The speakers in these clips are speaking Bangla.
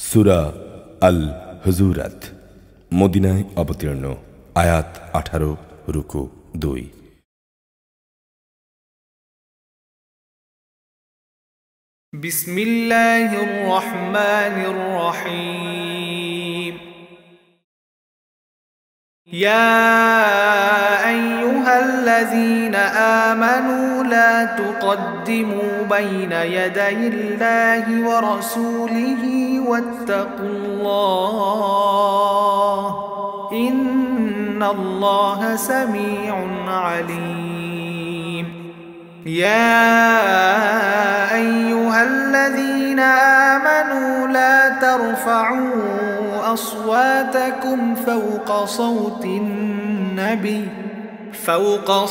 সূরা আল হুজুরাত মদিনায় অবতীর্ণ। আয়াত 18 রুকু 2। বিসমিল্লাহির রহমানির রহিম। ইয়া আইয়ুহাল্লাযীনা আমানু লা তুকদ্দিমু বাইনা ইয়াদাইল্লাহি ওয়া রাসূলিহি ওয়াত্তাকুল্লাহ ইন্নাল্লাহা সামিউন আলীম। ইয়া আইয়ুহাল্লাযীনা আমানু লা তারফাউ أصواتكم فوق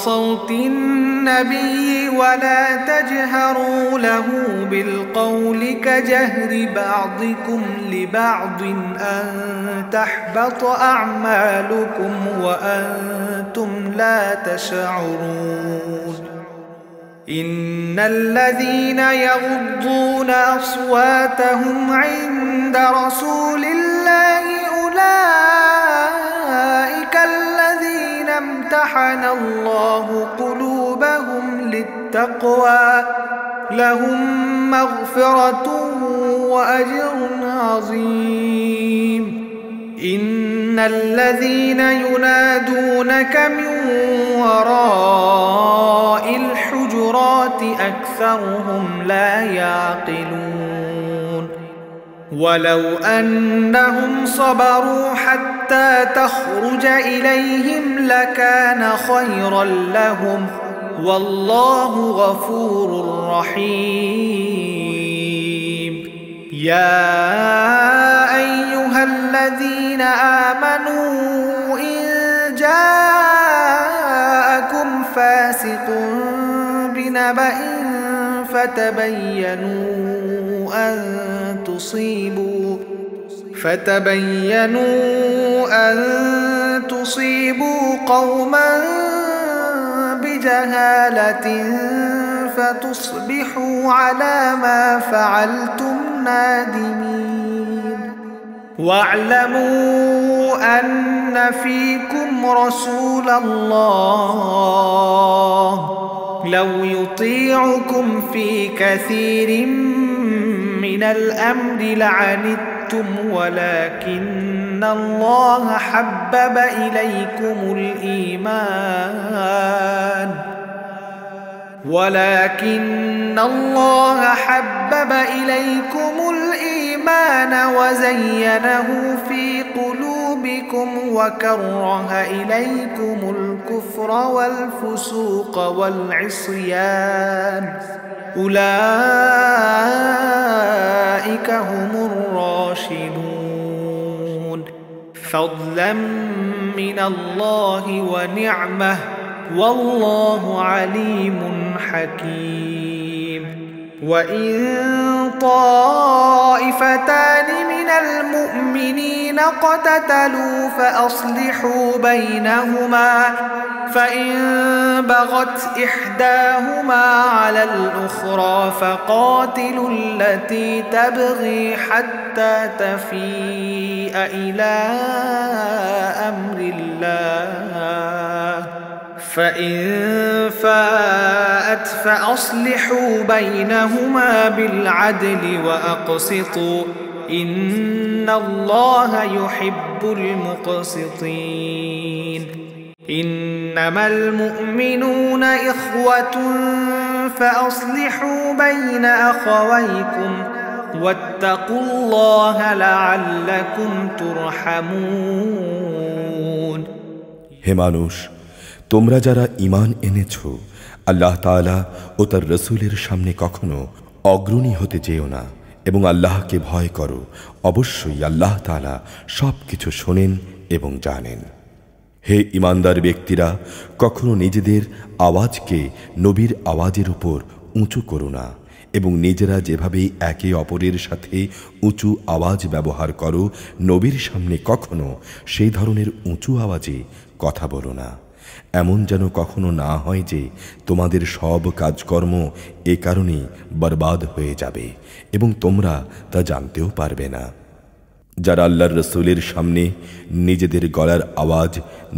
صوت النبي ولا تجهروا له بالقول كجهر بعضكم لبعض أن تحبط أعمالكم وأنتم لا تشعرون. إن الذين يغضون أصواتهم عند رسول الله أولئك الذين امتحن الله قلوبهم للتقوى لهم مغفرة وأجر عظيم. إن الذين ينادونك من وراء الحجرات أكثرهم لا يعقلون. ولو أنهم صبروا حتى تخرج إليهم لكان خيرا لهم والله غفور رحيم. يا أيها الذين آمنوا إن جاءكم فاسق بنبأ فتبينوا أن تصيبوا قوما بجهالة فتصبحوا على ما فعلتم نادمين. واعلموا أن فيكم رسول الله لو يطيعكم في كثير من الأمر لعنتم ولكن الله حبب إليكم الإيمان وزينه في قلوبكم وكره إليكم الكفر والفسوق والعصيان أولئك هم الراشدون فضلا من الله ونعمه والله عليم حكيم. وإن طائفتان من المؤمنين اقتتلوا فأصلحوا بينهما فإن بغت إحداهما على الأخرى فقاتلوا التي تبغي حتى تفيء إلى أمر الله فإن فاءت فأصلحوا بينهما بالعدل وأقسطوا إن الله يحب المقسطين. إنما المؤمنون إخوة فأصلحوا بين أخويكم واتقوا الله لعلكم ترحمون. হে মানুষ, তোমরা যারা ঈমান এনেছো, আল্লাহ তাআলা ও তার রাসূলের সামনে কখনো অগ্রণী হতে যেও না এবং আল্লাহকে ভয় করো। অবশ্যই আল্লাহ তাআলা সবকিছু শোনেন এবং জানেন। হে ঈমানদার ব্যক্তিরা, কখনো নিজেদের আওয়াজকে নবীর আওয়াজের উপর উঁচু করো না এবং নিজেরা যেভাবে একে অপরের সাথে উঁচু আওয়াজ ব্যবহার করো, নবীর সামনে কখনো সেই ধরনের উঁচু আওয়াজে কথা বলো না। এমন যেন কখনো না হয় যে তোমাদের সব কাজকর্ম এ কারণে বরবাদ হয়ে যাবে এবং তোমরা তা জানতেও পারবে না। যারা আল্লাহর রসুলের সামনে নিজেদের গলার আওয়াজ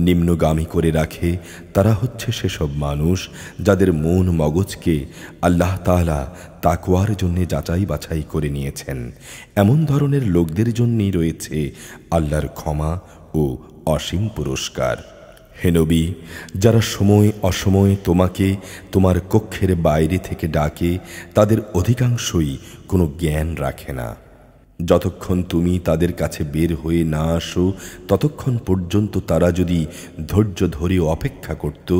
নিম্নগামী করে রাখে তারা হচ্ছে সেসব মানুষ যাদের মন মগজকে আল্লাহ তাআলা তাকওয়ার জন্য যাচাই বাছাই করে নিয়েছেন। এমন ধরনের লোকদের জন্যই রয়েছে আল্লাহর ক্ষমা ও অসীম পুরস্কার। হে নবী, যারা সময় অসময়ে তোমাকে তোমার কক্ষের বাইরে থেকে ডাকে তাদের অধিকাংশই কোনো জ্ঞান রাখে না। যতক্ষণ তুমি তাদের কাছে বের হয়ে না আসো ততক্ষণ পর্যন্ত তারা যদি ধৈর্য ধরে অপেক্ষা করত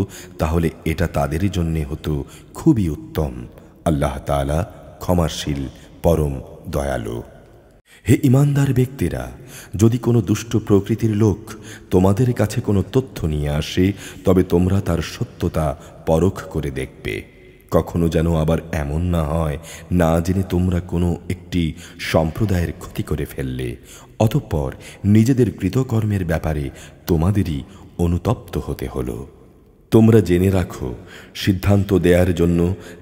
তাহলে এটা তাদের জন্য হতো খুবই উত্তম। আল্লাহ তাআলা ক্ষমাশীল, পরম দয়ালু। হে ঈমানদার ব্যক্তিরা, যদি কোনো দুষ্ট প্রকৃতির লোক তোমাদের কাছে কোনো তথ্য নিয়ে আসে তবে তোমরা তার সত্যতা পরখ করে দেখবে। কখনো যেন আবার এমন না হয় না জেনে তোমরা কোনো একটি সম্প্রদায়ের ক্ষতি করে ফেললে, অতঃপর নিজেদের কৃতকর্মের ব্যাপারে তোমাদেরই অনুতপ্ত হতে হলো। তোমরা জেনে রাখো, সিদ্ধান্ত দেওয়ার জন্য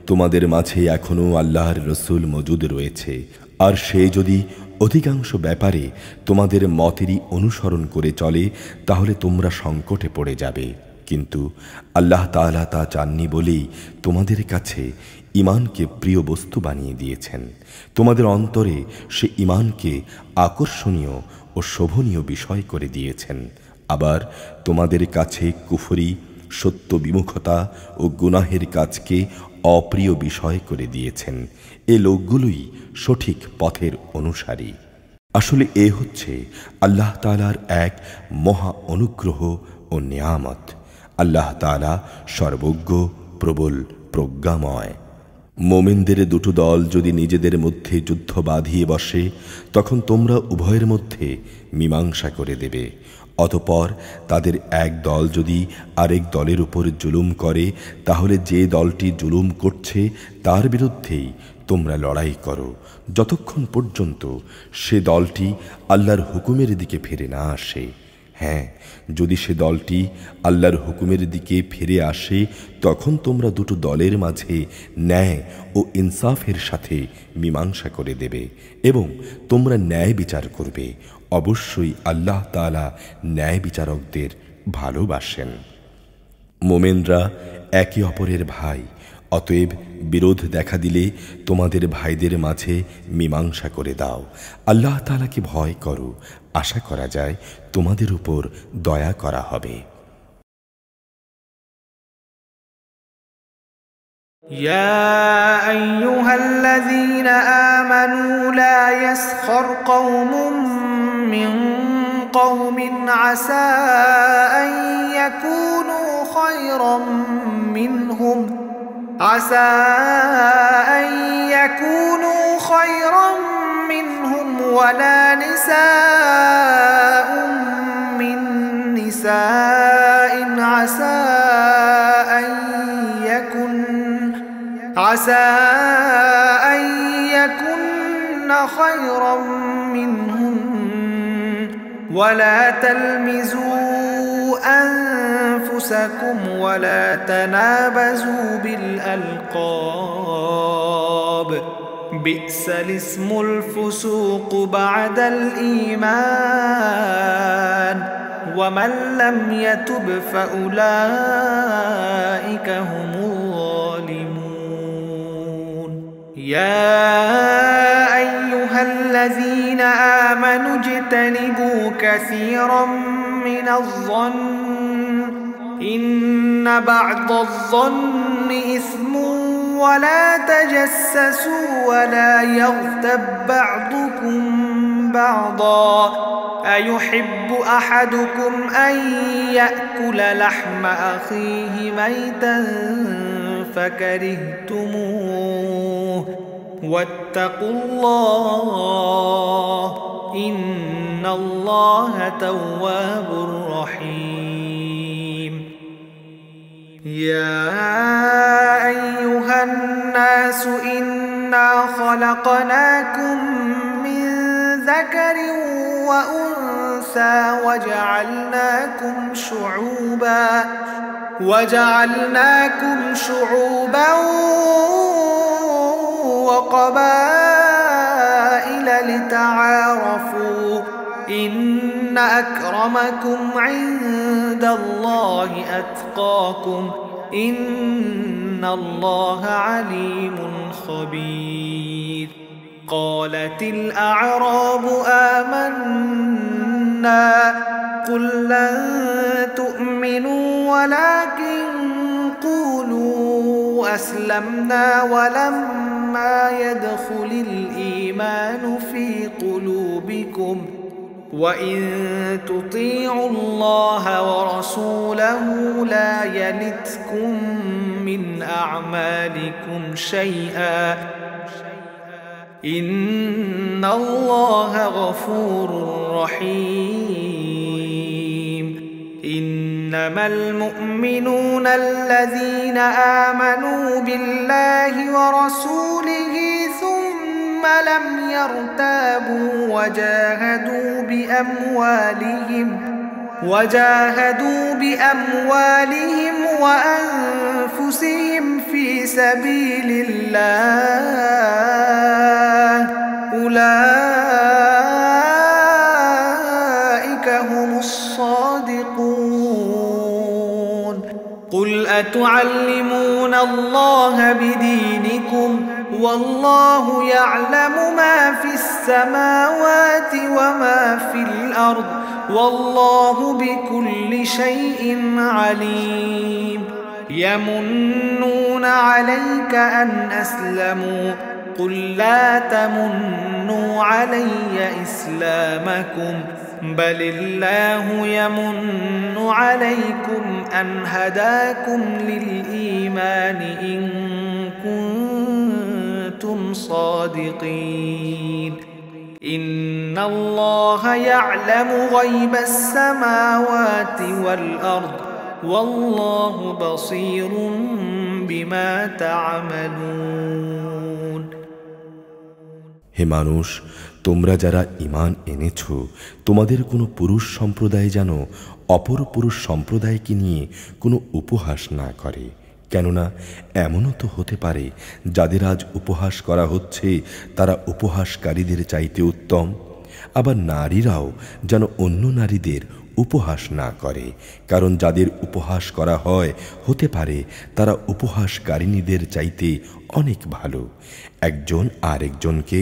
তোমাদের মাঝে এখনও আল্লাহর রসুল মজুদ রয়েছে, আর সে যদি অধিকাংশ ব্যাপারে তোমাদের মতেরই অনুসরণ করে চলে তাহলে তোমরা সংকটে পড়ে যাবে। কিন্তু আল্লাহ তাআলা তা চাননি বলেই তোমাদের কাছে ঈমানকে প্রিয় বস্তু বানিয়ে দিয়েছেন। তোমাদের অন্তরে সে ঈমানকে আকর্ষণীয় ও শোভনীয় বিষয় করে দিয়েছেন। আবার তোমাদের কাছে কুফরি, সত্য বিমুখতা ও গুনাহের কাজকে অপ্রিয় বিষয় করে দিয়েছেন। এ লোকগুলোই সঠিক পথের অনুসারী। আসলে এ হচ্ছে আল্লাহ তাআলার এক মহা অনুগ্রহ ও নিয়ামত। আল্লাহ তাআলা সর্বজ্ঞ, প্রবল, প্রজ্ঞাময়। মোমিনদের দুটো দল যদি নিজেদের মধ্যে যুদ্ধ বাঁধিয়ে বসে তখন তোমরা উভয়ের মধ্যে মীমাংসা করে দেবে। অতঃপর তাদের এক দল যদি আরেক দলের উপর জুলুম করে তাহলে যে দলটি জুলুম করছে তার বিরুদ্ধেই তোমরা লড়াই করো, যতক্ষণ পর্যন্ত সে দলটি আল্লাহর হুকুমের দিকে ফিরে না আসে। হ্যাঁ, যদি সে দলটি আল্লাহর হুকুমের দিকে ফিরে আসে তখন তোমরা দুটো দলের মাঝে ন্যায় ও ইনসাফের সাথে মীমাংসা করে দেবে এবং তোমরা ন্যায় বিচার করবে। অবশ্যই আল্লাহ তাআলা ন্যায় বিচারকদের ভালোবাসেন। মোমেনরা একে অপরের ভাই, অতএব বিরোধ দেখা দিলে তোমাদের ভাইদের মাঝে মীমাংসা করে দাও। আল্লাহ তাআলাকে ভয় করো, আশা করা যায় তোমাদের উপর দয়া করা হবে। يا أيها الذين آمنوا لا يسخر قوم من قوم عسى أن يكونوا خيرا منهم ولا نساء من نساء عسى أن يكن خيرا منهم ولا تلمزوا أنفسكم ولا تنابزوا بالألقاب بئس الاسم الفسوق بعد الإيمان ومن لم يتب فأولئك هم الظالمون. يا أيها الذين آمنوا اجتنبوا كثيرا من الظن إن بعض الظن إثم ولا تجسسوا ولا يغتب بعضكم بعضا أيحب أحدكم أن يأكل لحم أخيه ميتا فكرهتموه واتقوا الله إن الله تواب رحيم. يا أيها الناس إنا خلقناكم من ذكر وأنثى وجعلناكم شعوبا وقبائل لتعارفوا إن أكرمكم عند الله أتقاكم إن الله عليم خبير قالت الأعراب آمنا قل لن تؤمنوا ولكن قولوا أسلمنا ولما يدخل الإيمان في قلوبكم وإن تطيعوا الله ورسوله لا يلتكم من أعمالكم شيئا إن الله غفور رحيم إنما المؤمنون الذين آمنوا بالله ورسوله ثم لم يرتابوا وجاهدوا بأموالهم وأنفسهم في سبيل الله أولئك هم الصادقون قل أتعلمون الله بدينكم والله يعلم ما في السماوات وما في الأرض والله بكل شيء عليم يمنون عليك أن أسلموا قل لا تمنوا علي إسلامكم بل الله يمن عليكم أن هداكم للإيمان إن كنتم صادقين إن الله يعلم غيب السماوات والأرض والله بصير بما تعملون হে মানুষ, তোমরা যারা ঈমান এনেছ, তোমাদের কোনো পুরুষ সম্প্রদায় যেন অপর পুরুষ সম্প্রদায়কে নিয়ে কোনো উপহাস না করে। কেননা এমনও তো হতে পারে যাদের আজ উপহাস করা হচ্ছে তারা উপহাসকারীদের চাইতে উত্তম। আবার নারীরাও যেন অন্য নারীদের উপহাস না করে, কারণ যাদের উপহাস করা হয় হতে পারে তারা উপহাসকারিণীদের চাইতে অনেক ভালো। একজন আরেকজনকে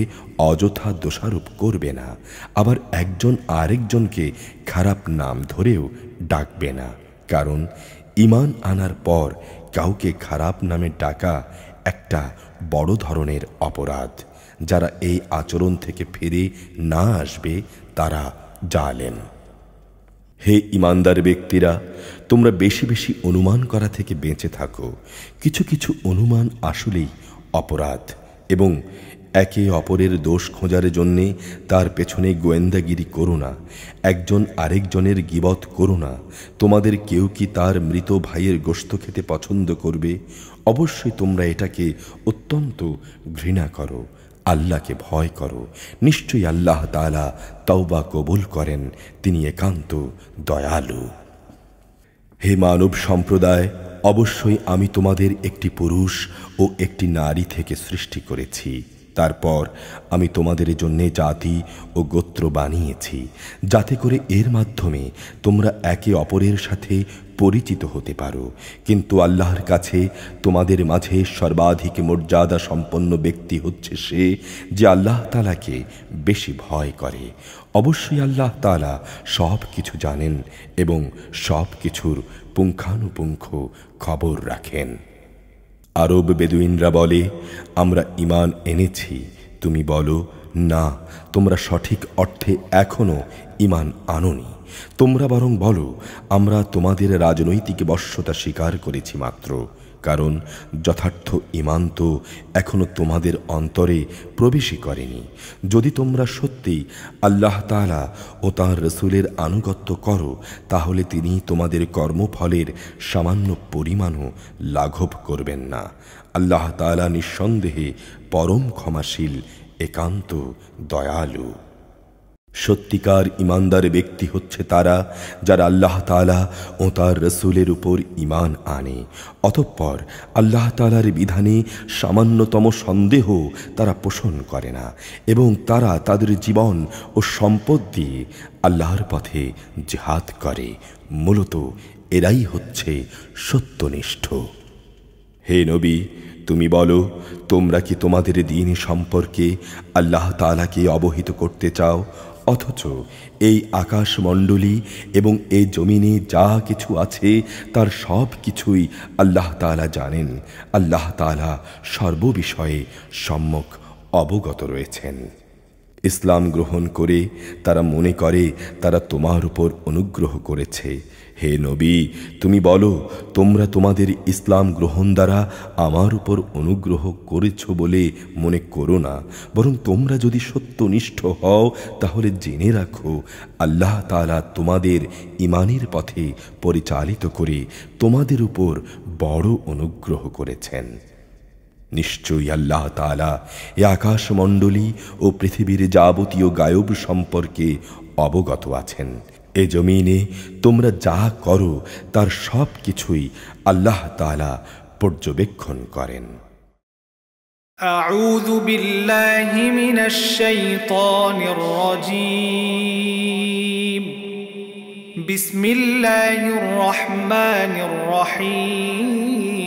অযথা দোষারোপ করবে না, আবার একজন আরেকজনকে খারাপ নাম ধরেও ডাকবে না, কারণ ঈমান আনার পর কাউকে খারাপ নামে ডাকা একটা বড় ধরনের অপরাধ। যারা এই আচরণ থেকে ফিরে না আসবে তারা জালেম। হে ঈমানদার ব্যক্তিরা, তোমরা বেশি বেশি অনুমান করা থেকে বেঁচে থাকো। কিছু কিছু অনুমান আসলেই অপরাধ, এবং একে অপরের দোষ খোঁজার জন্যে তার পেছনে গোয়েন্দাগিরি করো না। একজন আরেকজনের গীবত করো না। তোমাদের কেউ কি তার মৃত ভাইয়ের গোশত খেতে পছন্দ করবে? অবশ্যই তোমরা এটাকে অত্যন্ত ঘৃণা করো। আল্লাহকে ভয় করো, নিশ্চয়ই আল্লাহ তাআলা তওবা কবুল করেন, তিনি একান্ত দয়ালু। হে মানব সম্প্রদায়, অবশ্যই আমি তোমাদের একটি পুরুষ ও একটি নারী থেকে সৃষ্টি করেছি। তারপর আমি তোমাদের জন্য জাতি ও গোত্র বানিয়েছি, যাতে করে এর মাধ্যমে তোমরা একে অপরের সাথে পরিচিত হতে পারো। কিন্তু আল্লাহর কাছে তোমাদের মাঝে সর্বাধিক মর্যাদা সম্পন্ন ব্যক্তি হচ্ছে সে যে আল্লাহ তাআলাকে বেশি ভয় করে। অবশ্যই আল্লাহ তাআলা সব কিছু জানেন এবং সব কিছুর পুঙ্খানুপুঙ্খ খবর রাখেন। আরব বেদুইনরা বলে, আমরা ঈমান এনেছি। তুমি বলো, না, তোমরা সঠিক অর্থে এখনো ঈমান আনোনি। তোমরা বরং বলো, আমরা তোমাদের রাজনৈতিক বশ্যতা স্বীকার করেছি মাত্র, কারণ যথার্থ ঈমান তো এখনো তোমাদের অন্তরে প্রবেশই করেনি। যদি তোমরা সত্যি আল্লাহ তাআলা ও তাঁর রাসূলের আনুগত্য করো, তাহলে তিনি তোমাদের কর্মফলের সামান্য পরিমাণও লাঘব করবেন না। আল্লাহ তাআলা নিঃসন্দেহে পরম ক্ষমাশীল, একান্ত দয়ালু। সত্যিকার ঈমানদার ব্যক্তি হচ্ছে তারা যারা আল্লাহ তাআলা ও তার রসুলের উপর ঈমান আনে, অতঃপর আল্লাহ তাআলার বিধানে সামান্যতম সন্দেহ তারা পোষণ করে না, এবং তারা তাদের জীবন ও সম্পদ দিয়ে আল্লাহর পথে জিহাদ করে। মূলত এরাই হচ্ছে সত্যনিষ্ঠ। হে নবী, তুমি বলো, তোমরা কি তোমাদের দ্বীন সম্পর্কে আল্লাহ তাআলাকে অবহিত করতে চাও, অথচ এই আকাশমণ্ডলী এবং এই জমিনে যা কিছু আছে তার সব কিছুই আল্লাহ তাআলা জানেন। আল্লাহ তাআলা সর্ববিষয়ে সম্যক অবগত রয়েছেন। ইসলাম গ্রহণ করে তারা মনে করে তারা তোমার উপর অনুগ্রহ করেছে। হে নবী, তুমি বলো, তোমরা তোমাদের ইসলাম গ্রহণ দ্বারা আমার উপর অনুগ্রহ করেছ বলে মনে করো না, বরং তোমরা যদি সত্যনিষ্ঠ হও তাহলে জেনে রাখো আল্লাহ তাআলা তোমাদের ঈমানের পথে পরিচালিত করে তোমাদের উপর বড় অনুগ্রহ করেছেন। নিশ্চয়ই আল্লাহ তাআলা এ আকাশমণ্ডলী ও পৃথিবীর যাবতীয় গায়ব সম্পর্কে অবগত আছেন। এ জমিনে তোমরা যা করো তার সব কিছুই আল্লাহ তাআলা পর্যবেক্ষণ করেন। আউযু বিল্লাহি মিনাশ শাইতানির রাজীম। বিসমিল্লাহির রহমানির রহিম।